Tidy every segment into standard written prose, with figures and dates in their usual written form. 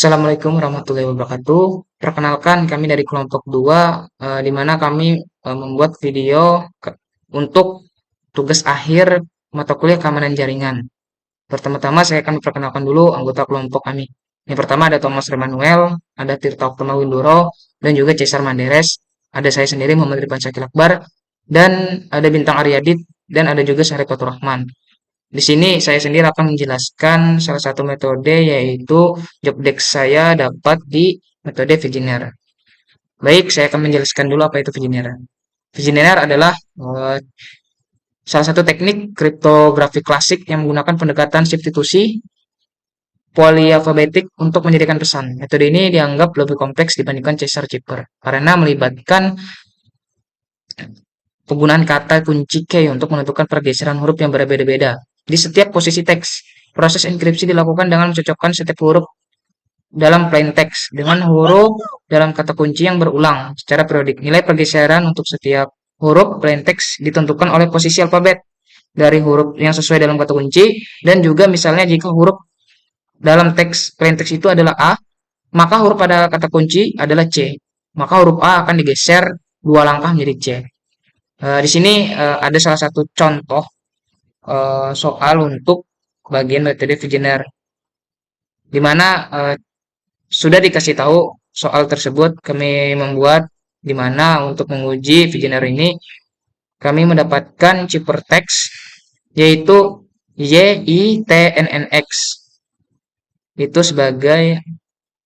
Assalamualaikum warahmatullahi wabarakatuh. Perkenalkan kami dari kelompok 2, di mana kami membuat video untuk tugas akhir mata kuliah keamanan jaringan. Pertama-tama saya akan perkenalkan dulu anggota kelompok kami. Yang pertama ada Thomas Remanuel, ada Tirta Oktama Windoro, dan juga Cesar Manderes. Ada saya sendiri Muhammad Rifan Syakil Akbar, dan ada Bintang Aryadit, dan ada juga Syarif Fatur Rahman. Di sini saya sendiri akan menjelaskan salah satu metode yaitu job desk saya dapat di metode Visioner. Baik, saya akan menjelaskan dulu apa itu Visioner. Visioner adalah salah satu teknik kriptografi klasik yang menggunakan pendekatan substitusi polyalfabetik untuk menjadikan pesan. Metode ini dianggap lebih kompleks dibandingkan Caesar Chipper karena melibatkan penggunaan kata kunci key untuk menentukan pergeseran huruf yang berbeda-beda di setiap posisi teks. Proses enkripsi dilakukan dengan mencocokkan setiap huruf dalam plain text dengan huruf dalam kata kunci yang berulang secara periodik. Nilai pergeseran untuk setiap huruf plain text ditentukan oleh posisi alfabet dari huruf yang sesuai dalam kata kunci, dan juga misalnya jika huruf dalam teks plain text itu adalah A, maka huruf pada kata kunci adalah C. Maka huruf A akan digeser 2 langkah menjadi C. Di sini ada salah satu contoh soal untuk bagian metode Visioner, di mana sudah dikasih tahu soal tersebut. Kami membuat di mana untuk menguji Visioner ini kami mendapatkan ciphertext yaitu YITNNX itu sebagai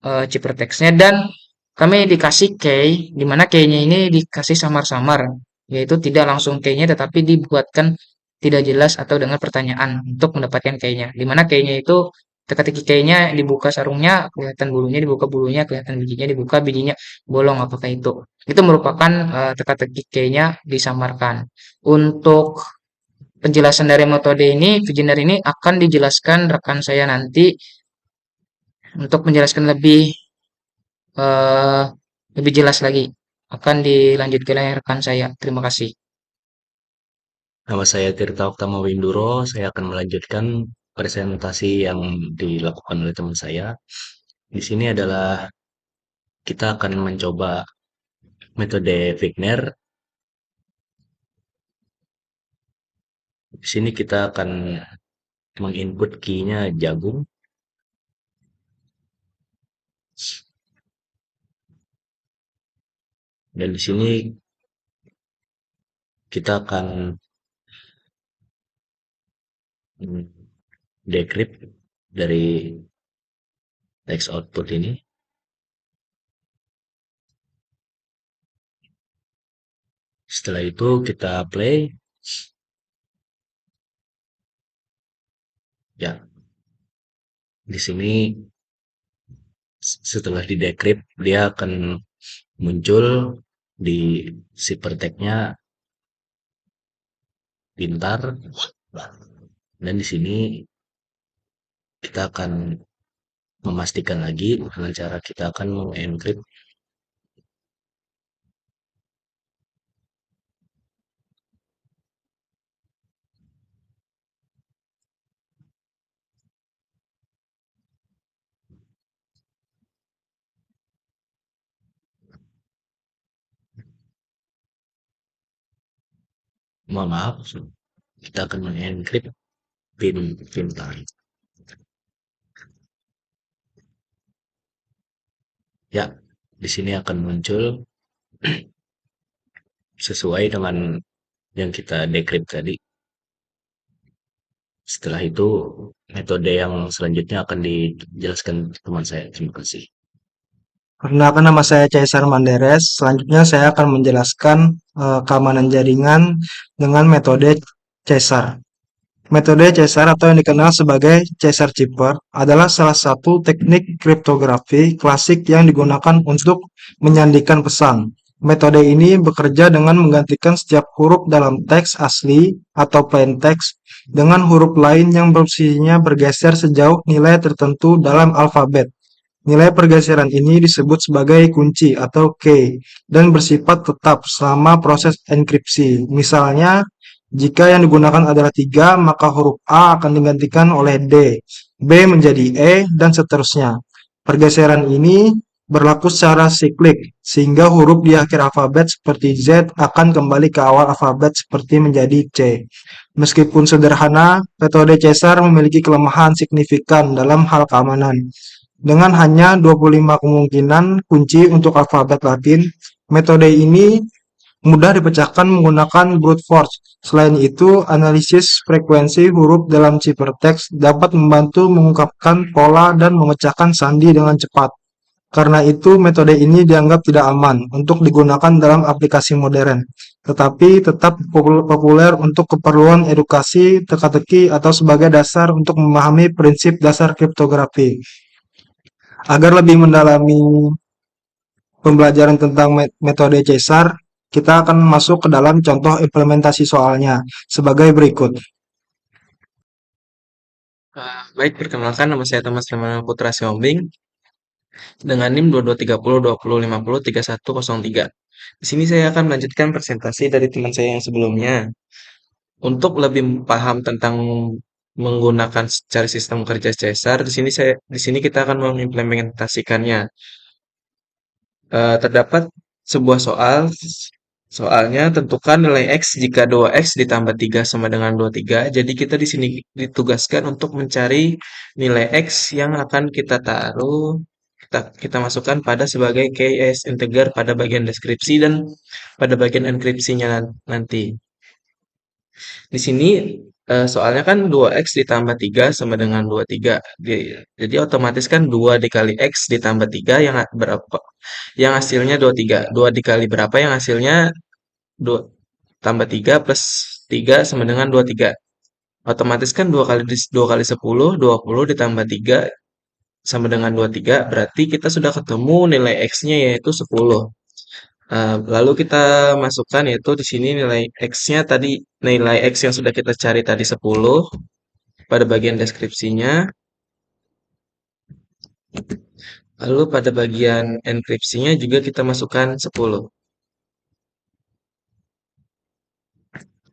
ciphertextnya, dan kami dikasih key, di mana key-nya ini dikasih samar-samar, yaitu tidak langsung key-nya tetapi dibuatkan tidak jelas atau dengan pertanyaan untuk mendapatkan key-nya. Di mana key-nya itu teka-teki key-nya dibuka sarungnya kelihatan bulunya, dibuka bulunya kelihatan bijinya, dibuka bijinya bolong, apakah itu? Itu merupakan teka-teki key-nya disamarkan. Untuk penjelasan dari metode ini, Visioner ini akan dijelaskan rekan saya nanti untuk menjelaskan eh, lebih jelas lagi. Akan dilanjutkan oleh rekan saya. Terima kasih. Nama saya Tirta Oktama Windoro. Saya akan melanjutkan presentasi yang dilakukan oleh teman saya. Di sini adalah kita akan mencoba metode Wigner. Di sini kita akan menginput key-nya jagung. Dan di sini kita akan decrypt dari text output ini. Setelah itu kita play. Ya, di sini setelah di decrypt dia akan muncul di ciphertext-nya pintar, dan di sini kita akan memastikan lagi dengan cara kita akan mengencrypt mohon maaf, kita akan mengencrypt pin pintar. Ya, di sini akan muncul sesuai dengan yang kita decrypt tadi. Setelah itu metode yang selanjutnya akan dijelaskan teman saya. Terima kasih. Perkenalkan, nama saya Caesar Manderes. Selanjutnya saya akan menjelaskan keamanan jaringan dengan metode Caesar. Metode Caesar atau yang dikenal sebagai Caesar Chipper adalah salah satu teknik kriptografi klasik yang digunakan untuk menyandikan pesan. Metode ini bekerja dengan menggantikan setiap huruf dalam teks asli atau plain text dengan huruf lain yang posisinya bergeser sejauh nilai tertentu dalam alfabet. Nilai pergeseran ini disebut sebagai kunci atau key dan bersifat tetap selama proses enkripsi. Misalnya, jika yang digunakan adalah 3, maka huruf A akan digantikan oleh D, B menjadi E, dan seterusnya. Pergeseran ini berlaku secara siklik, sehingga huruf di akhir alfabet seperti Z akan kembali ke awal alfabet seperti menjadi C. Meskipun sederhana, metode Caesar memiliki kelemahan signifikan dalam hal keamanan. Dengan hanya 25 kemungkinan kunci untuk alfabet Latin, metode ini mudah dipecahkan menggunakan brute force. Selain itu, analisis frekuensi huruf dalam ciphertext dapat membantu mengungkapkan pola dan memecahkan sandi dengan cepat. Karena itu, metode ini dianggap tidak aman untuk digunakan dalam aplikasi modern, tetapi tetap populer untuk keperluan edukasi, teka-teki, atau sebagai dasar untuk memahami prinsip dasar kriptografi. Agar lebih mendalami pembelajaran tentang metode Caesar, kita akan masuk ke dalam contoh implementasi soalnya sebagai berikut. Baik, perkenalkan nama saya Thomas Lemana Putra Siombing dengan NIM 223020503103. Di sini saya akan melanjutkan presentasi dari teman saya yang sebelumnya. Untuk lebih paham tentang menggunakan cari sistem kerja Caesar, di sini kita akan mengimplementasikannya. Terdapat sebuah soal. Soalnya tentukan nilai X jika 2X ditambah 3 sama dengan 23. Jadi kita di sini ditugaskan untuk mencari nilai X yang akan kita taruh, kita masukkan pada sebagai key as integer pada bagian deskripsi dan pada bagian enkripsinya nanti. Di sini soalnya kan 2X ditambah 3 sama dengan 23. Jadi otomatis kan 2 dikali X ditambah 3 yang berapa? Yang hasilnya 23. 2 dikali berapa yang hasilnya 2 tambah 3 plus 3 sama dengan 23. Otomatis kan 2 kali 10, 20 ditambah 3 sama dengan 23. Berarti kita sudah ketemu nilai X-nya yaitu 10. Lalu kita masukkan yaitu di sini nilai X-nya tadi, nilai X yang sudah kita cari tadi 10 pada bagian deskripsinya. Lalu pada bagian enkripsinya juga kita masukkan 10.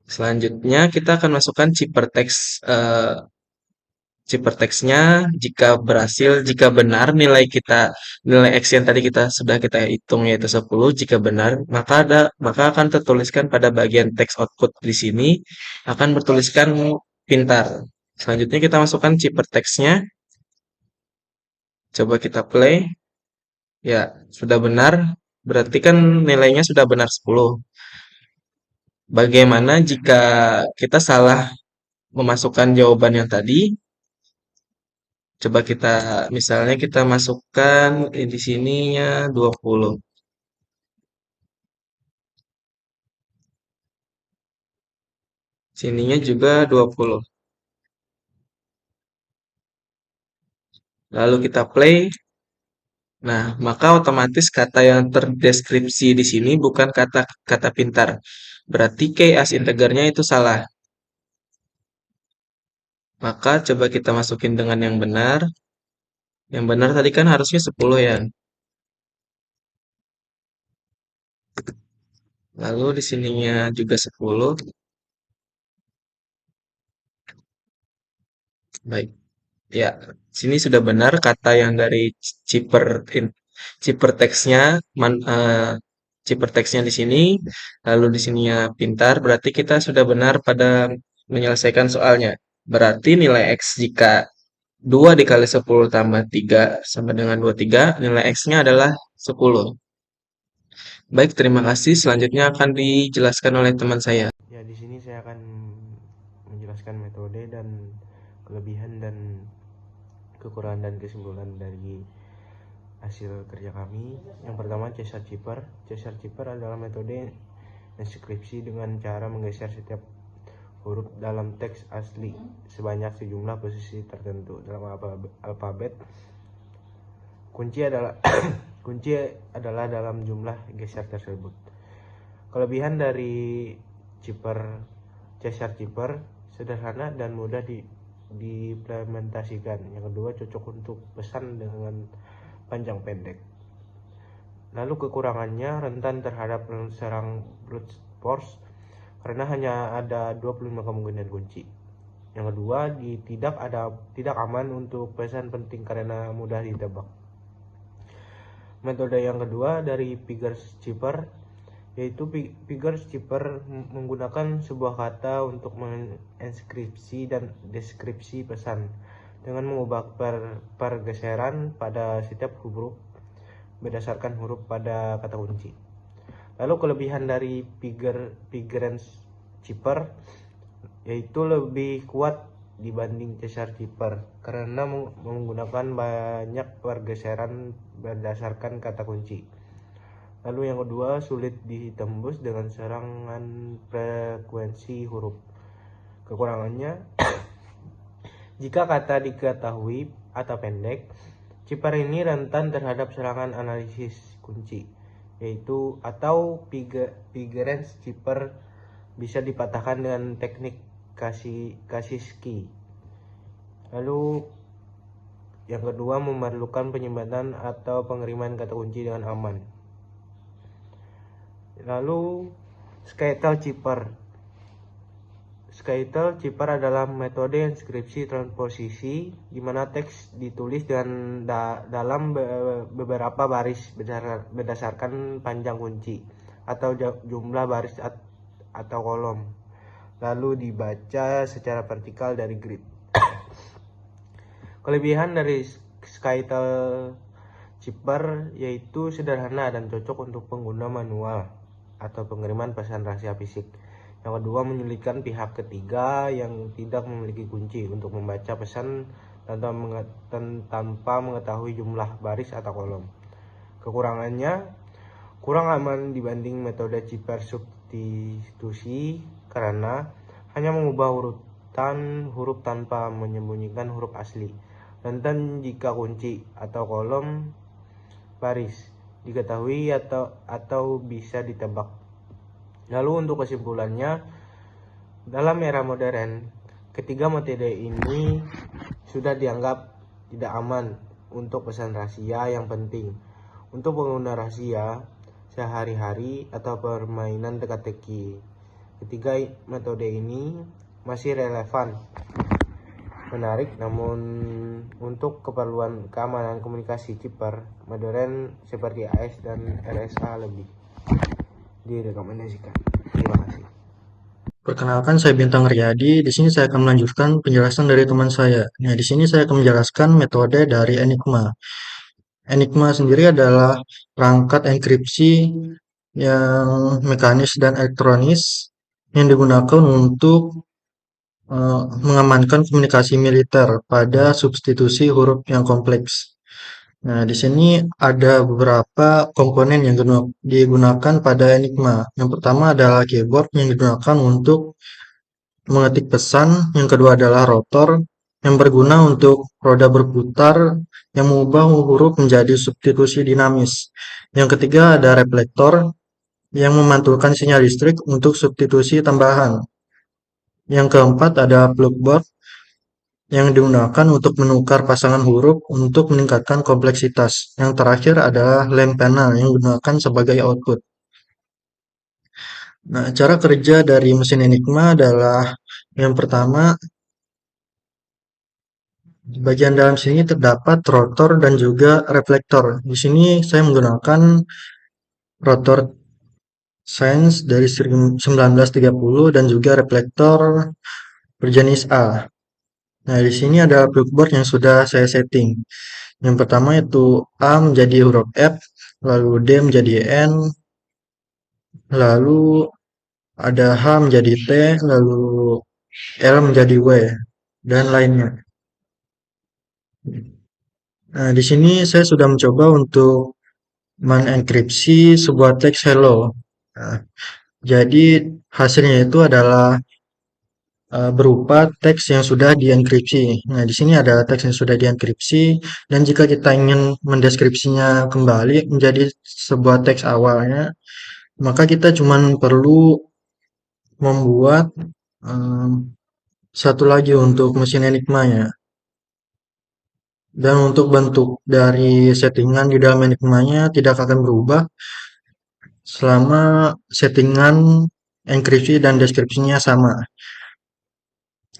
Selanjutnya kita akan masukkan ciphertext-nya jika benar nilai X yang tadi sudah kita hitung yaitu 10, jika benar maka akan tertuliskan pada bagian text output di sini akan bertuliskan pintar. Selanjutnya kita masukkan ciphertext-nya. Coba kita play. Ya, sudah benar. Berarti kan nilainya sudah benar 10. Bagaimana jika kita salah memasukkan jawaban yang tadi? Coba misalnya kita masukkan di sininya 20. Sininya juga 20. Lalu kita play. Nah, maka otomatis kata yang terdeskripsi di sini bukan kata pintar. Berarti key as integernya itu salah. Maka coba kita masukin dengan yang benar. Yang benar tadi kan harusnya 10 ya. Lalu di sininya juga 10. Baik. Ya, sini sudah benar kata yang dari ciphertext-nya ciphertext-nya di sini, lalu di sininya pintar, berarti kita sudah benar pada menyelesaikan soalnya. Berarti nilai X jika 2 dikali 10 tambah 3 sama dengan 23, nilai X-nya adalah 10. Baik, terima kasih. Selanjutnya akan dijelaskan oleh teman saya. Ya, di sini saya akan menjelaskan metode dan kelebihan dan kekurangan dan kesimpulan dari hasil kerja kami. Yang pertama, Caesar Cipher. Caesar Cipher adalah metode enkripsi dengan cara menggeser setiap huruf dalam teks asli sebanyak sejumlah posisi tertentu dalam alfabet. Kunci adalah dalam jumlah geser tersebut. Kelebihan dari Caesar Cipher sederhana dan mudah diimplementasikan. Yang kedua, cocok untuk pesan dengan panjang pendek. Lalu kekurangannya rentan terhadap serang brute force karena hanya ada 25 kemungkinan kunci. Yang kedua, tidak aman untuk pesan penting karena mudah ditebak. Metode yang kedua dari Figure Shipper, yaitu Figure Shipper menggunakan sebuah kata untuk menginskripsi dan deskripsi pesan dengan mengubah pergeseran pada setiap huruf berdasarkan huruf pada kata kunci. Lalu kelebihan dari Figure Shipper yaitu lebih kuat dibanding Caesar Shipper karena menggunakan banyak pergeseran berdasarkan kata kunci. Lalu yang kedua, sulit ditembus dengan serangan frekuensi huruf. Kekurangannya, jika kata diketahui atau pendek, Shipper ini rentan terhadap serangan analisis kunci, yaitu atau Figure Shipper bisa dipatahkan dengan teknik Kasiski. Lalu yang kedua, memerlukan penyimpanan atau pengiriman kata kunci dengan aman. Lalu Skytale Shipper adalah metode inskripsi transposisi di mana teks ditulis dalam beberapa baris berdasarkan panjang kunci atau jumlah baris atau kolom, lalu dibaca secara vertikal dari grid. Kelebihan dari Skytale Shipper yaitu sederhana dan cocok untuk pengguna manual atau pengiriman pesan rahasia fisik. Yang kedua, menyulitkan pihak ketiga yang tidak memiliki kunci untuk membaca pesan tanpa mengetahui jumlah baris atau kolom. Kekurangannya, kurang aman dibanding metode Shipper substitusi karena hanya mengubah urutan huruf tanpa menyembunyikan huruf asli. Rentan jika kunci atau kolom baris diketahui atau bisa ditebak. Lalu untuk kesimpulannya, dalam era modern, ketiga metode ini sudah dianggap tidak aman untuk pesan rahasia yang penting. Untuk pengguna rahasia sehari-hari atau permainan teka-teki, ketiga metode ini masih relevan, menarik, namun untuk keperluan keamanan komunikasi Shipper modern seperti AES dan RSA lebih direkomendasikan. Terima kasih. Perkenalkan, saya Bintang Riyadi. Di sini saya akan melanjutkan penjelasan dari teman saya. Nah, di sini saya akan menjelaskan metode dari Enigma. Enigma sendiri adalah perangkat enkripsi yang mekanis dan elektronis yang digunakan untuk mengamankan komunikasi militer pada substitusi huruf yang kompleks. Nah, di sini ada beberapa komponen yang digunakan pada Enigma. Yang pertama adalah keyboard yang digunakan untuk mengetik pesan. Yang kedua adalah rotor yang berguna untuk roda berputar yang mengubah huruf menjadi substitusi dinamis. Yang ketiga ada reflektor yang memantulkan sinyal listrik untuk substitusi tambahan. Yang keempat ada plugboard yang digunakan untuk menukar pasangan huruf untuk meningkatkan kompleksitas. Yang terakhir adalah lem panel yang digunakan sebagai output. Nah, cara kerja dari mesin Enigma adalah yang pertama, di bagian dalam sini terdapat rotor dan juga reflektor. Di sini saya menggunakan rotor Science dari 1930 dan juga reflektor berjenis A. Nah, di sini ada plugboard yang sudah saya setting. Yang pertama itu A menjadi huruf F, lalu D menjadi N, lalu ada H menjadi T, lalu L menjadi W, dan lainnya. Nah, di sini saya sudah mencoba untuk menenkripsi sebuah teks hello. Nah, jadi hasilnya itu adalah berupa teks yang sudah dienkripsi. Nah, di sini ada teks yang sudah dienkripsi, dan jika kita ingin mendeskripsinya kembali menjadi sebuah teks awalnya, maka kita cuma perlu membuat satu lagi untuk mesin Enigma-nya. Dan untuk bentuk dari settingan di dalam Enigma-nya tidak akan berubah selama settingan enkripsi dan deskripsinya sama.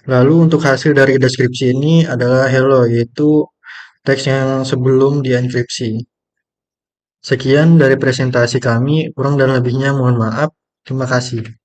Lalu untuk hasil dari deskripsi ini adalah hello, yaitu teks yang sebelum dienkripsi. Sekian dari presentasi kami, kurang dan lebihnya mohon maaf. Terima kasih.